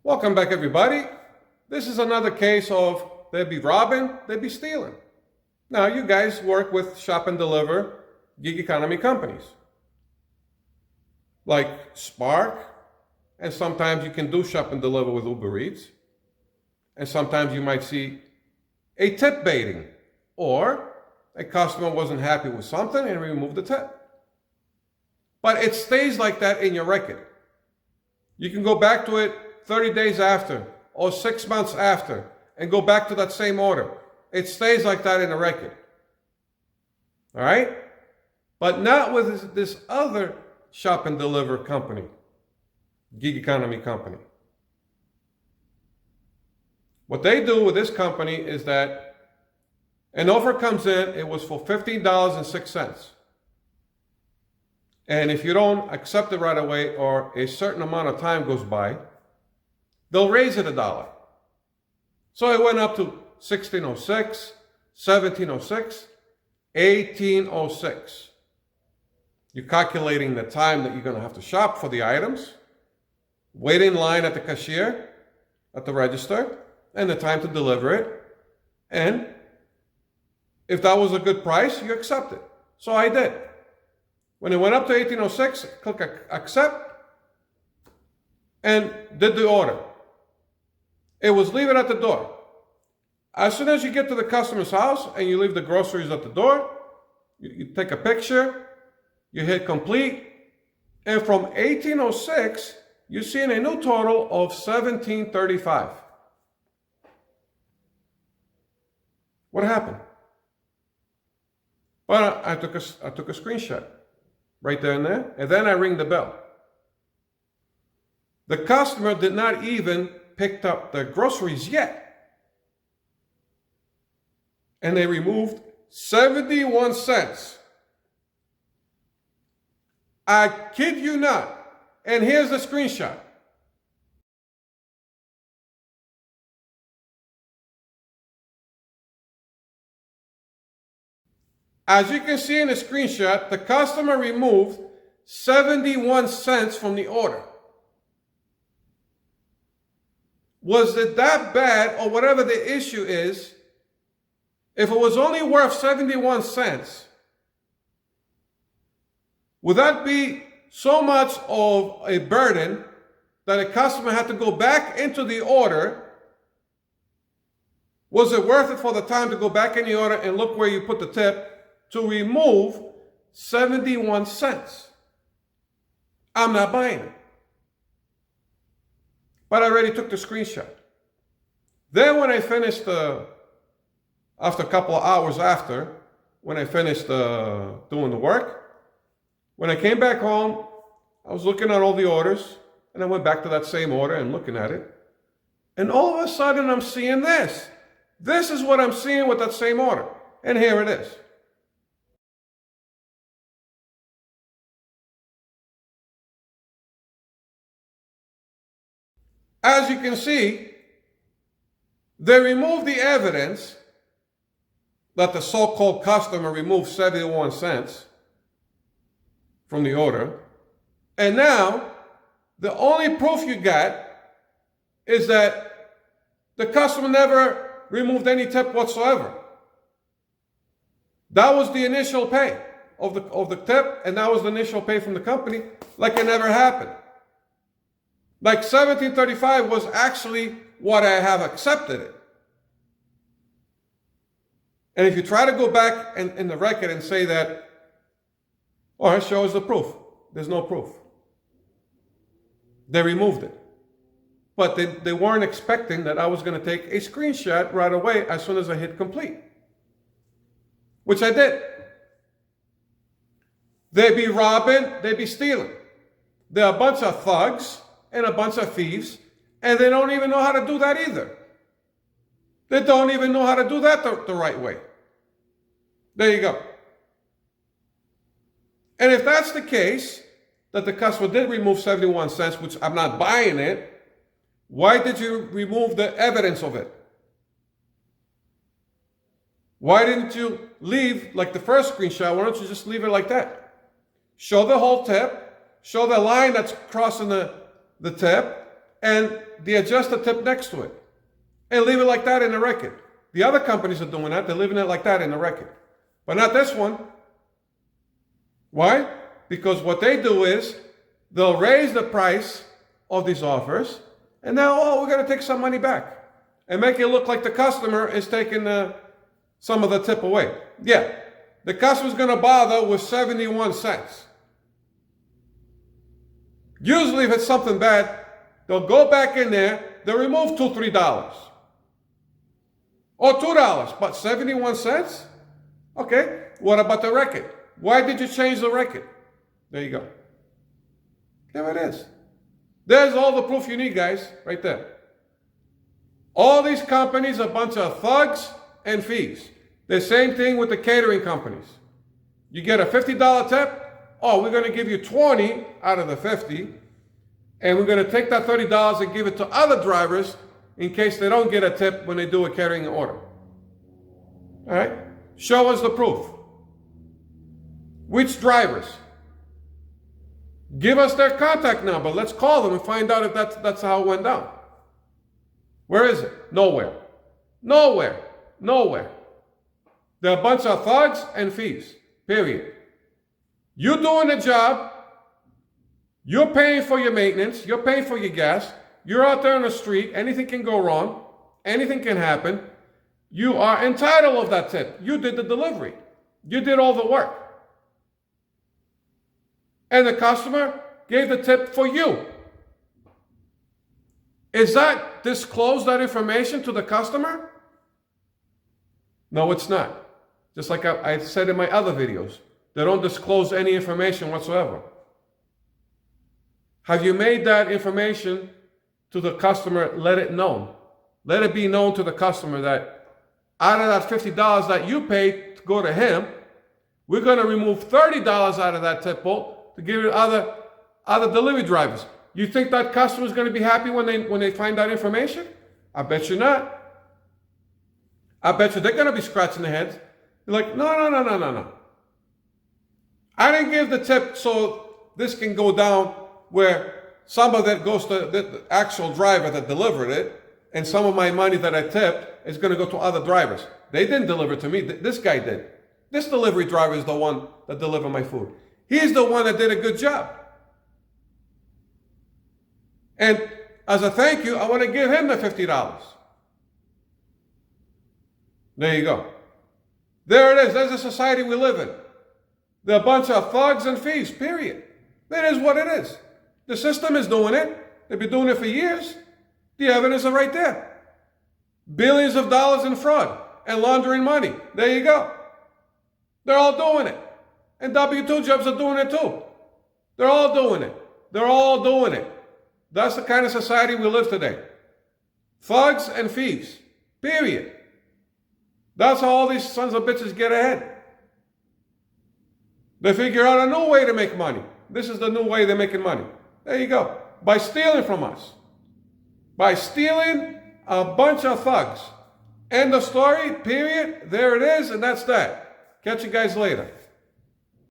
Welcome back, everybody. This is another case of they'd be robbing, they'd be stealing. Now, you guys work with shop and deliver gig economy companies like Spark, and sometimes you can do shop and deliver with ubereats, and sometimes you might see a tip baiting, or a customer wasn't happy with something and removed the tip. But it stays like that in your record. You can go back to it 30 days after or 6 months after and go back to that same order. It stays like that in the record. All right? But not with this other shop and deliver company, gig economy company. What they do with this company is that an offer comes in, it was for $15.06. And if you don't accept it right away or a certain amount of time goes by, they'll raise it $1. So it went up to $16.06, $17.06, $18.06. You're calculating the time that you're going to have to shop for the items, wait in line at the cashier, at the register, and the time to deliver it. And if that was a good price, you accept it. So I did. When it went up to $18.06, click accept and did the order. It was leave it at the door. As soon as you get to the customer's house and you leave the groceries at the door, you take a picture, you hit complete, and from $18.06, you're seeing a new total of $17.35. What happened? Well, I took a screenshot right there and there, and then I ring the bell. The customer did not even pick up the groceries yet, and they removed 71 cents. I kid you not. And here's the screenshot. As you can see in the screenshot, the customer removed 71 cents from the order. Was it that bad, or whatever the issue is? If it was only worth 71 cents, would that be so much of a burden that a customer had to go back into the order? Was it worth it for the time to go back in the order and look where you put the tip to remove 71 cents? I'm not buying it. But I already took the screenshot. Then when I finished, after a couple of hours after, when I finished doing the work, when I came back home, I was looking at all the orders, and I went back to that same order and looking at it. And all of a sudden, I'm seeing this. This is what I'm seeing with that same order. And here it is. As you can see, they removed the evidence that the so-called customer removed 71 cents from the order. And now, the only proof you got is that the customer never removed any tip whatsoever. That was the initial pay of the tip, and that was the initial pay from the company, like it never happened. Like $17.35 was actually what I have accepted it. And if you try to go back in the record and say that, oh, it shows the proof. There's no proof. They removed it. But they weren't expecting that I was going to take a screenshot right away as soon as I hit complete. Which I did. They be robbing, they be stealing. They're a bunch of thugs and a bunch of thieves, and they don't even know how to do that either. They don't even know how to do that the right way. There you go. And if that's the case, that the customer did remove 71 cents, which I'm not buying it, why did you remove the evidence of it? Why didn't you leave, like the first screenshot, why don't you just leave it like that? Show the whole tip, show the line that's crossing the tip, and they adjust the tip next to it and leave it like that in the record. The other companies are doing that. They're leaving it like that in the record. But not this one. Why? Because what they do is they'll raise the price of these offers, and now, we're going to take some money back and make it look like the customer is taking some of the tip away. Yeah, the customer's going to bother with 71 cents. Usually, if it's something bad, they'll go back in there, they'll remove $2, $3. Or $2, but 71 cents? Okay, what about the record? Why did you change the record? There you go. There it is. There's all the proof you need, guys, right there. All these companies are a bunch of thugs and thieves. The same thing with the catering companies. You get a $50 tip. We're going to give you 20 out of the 50, and we're going to take that $30 and give it to other drivers in case they don't get a tip when they do a catering order. All right? Show us the proof. Which drivers? Give us their contact number. Let's call them and find out if that's how it went down. Where is it? Nowhere. Nowhere. Nowhere. They're a bunch of thugs and thieves. Period. You're doing a job. You're paying for your maintenance. You're paying for your gas. You're out there on the street. Anything can go wrong. Anything can happen. You are entitled of that tip. You did the delivery. You did all the work. And the customer gave the tip for you. Is that disclose that information to the customer? No, it's not. Just like I said in my other videos, they don't disclose any information whatsoever. Have you made that information to the customer? Let it known. Let it be known to the customer that out of that $50 that you paid to go to him, we're going to remove $30 out of that tip bowl to give it to other delivery drivers. You think that customer is going to be happy when they find that information? I bet you not. I bet you they're going to be scratching their heads. They're like, no. I didn't give the tip so this can go down where some of it goes to the actual driver that delivered it, and some of my money that I tipped is going to go to other drivers. They didn't deliver to me. This guy did. This delivery driver is the one that delivered my food. He's the one that did a good job. And as a thank you, I want to give him the $50. There you go. There it is. There's the society we live in. They're a bunch of thugs and thieves, period. That is what it is. The system is doing it. They've been doing it for years. The evidence is right there. Billions of dollars in fraud and laundering money. There you go. They're all doing it. And W-2 jobs are doing it too. They're all doing it. They're all doing it. That's the kind of society we live today. Thugs and thieves. Period. That's how all these sons of bitches get ahead. They figure out a new way to make money. This is the new way they're making money. There you go. By stealing from us. By stealing a bunch of thugs. End of story. Period. There it is. And that's that. Catch you guys later.